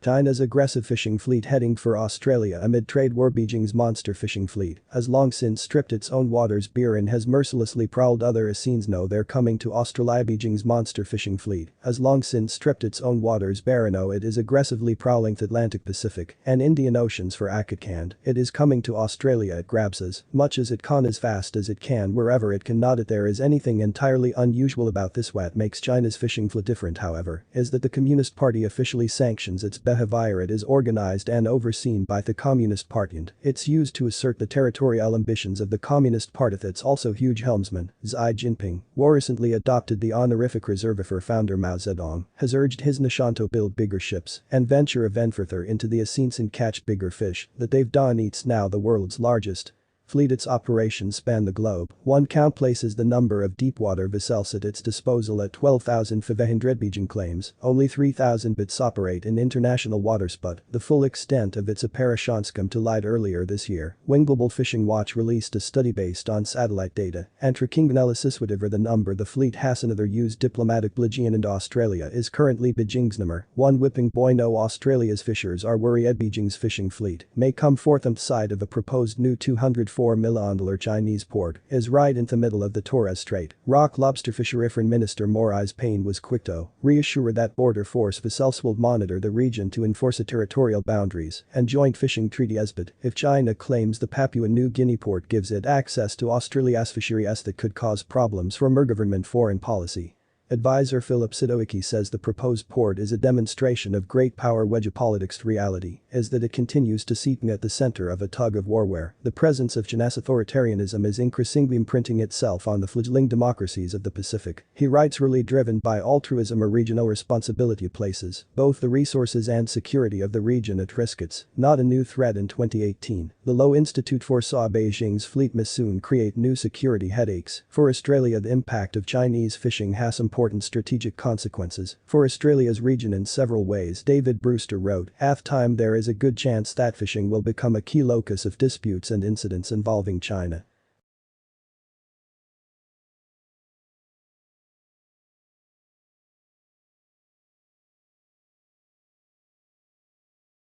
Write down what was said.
China's aggressive fishing fleet heading for Australia amid trade war. Beijing's monster fishing fleet has long since stripped its own waters bare and has mercilessly prowled other ASEANs. Know they're coming to Australia. Beijing's monster fishing fleet has long since stripped its own waters bare. No, it is aggressively prowling the Atlantic, Pacific and Indian Oceans for Akakand. It is coming to Australia. It grabs as much as it can as fast as it can wherever it can. Not that there is anything entirely unusual about this. What makes China's fishing fleet different, however, is that the Communist Party officially sanctions its behavior. It is organized and overseen by the Communist Party and it's used to assert the territorial ambitions of the Communist Party. Its also huge helmsman, Xi Jinping, who recently adopted the honorific reserve for founder Mao Zedong, has urged his nation to build bigger ships and venture even further into the ASEANs and catch bigger fish that they've done. It's now the world's largest fleet. Its operations span the globe. One count places the number of deepwater vessels at its disposal at 12,500. Beijing claims only 3,000 boats operate in international waters, but the full extent of its operations come to light earlier this year when Global Fishing Watch released a study based on satellite data and tracking analysis. Whatever the number the fleet has, another used diplomatic Beijing and Australia is currently Beijing's number one whipping boy. No, Australia's fishers are worried Beijing's fishing fleet may come forth on the side of a proposed new 204 million Chinese port is right in the middle of the Torres Strait. Rock lobster fishery Foreign Minister Maurice Payne was quick to reassure that border force vessels will monitor the region to enforce territorial boundaries and joint fishing treaty as. But if China claims the Papua New Guinea port gives it access to Australia's fisheries, that could cause problems for her government foreign policy. Advisor Philip Sidoicki says the proposed port is a demonstration of great power. Geopolitics reality is that it continues to sit at the center of a tug of war where the presence of China's authoritarianism is increasingly imprinting itself on the fledgling democracies of the Pacific. He writes, really driven by altruism or regional responsibility places both the resources and security of the region at risk. It's not a new threat. In 2018, the Low Institute foresaw Beijing's fleet may soon create new security headaches for Australia. The impact of Chinese fishing has important strategic consequences for Australia's region in several ways. David Brewster wrote, "Half-time there is a good chance that fishing will become a key locus of disputes and incidents involving China."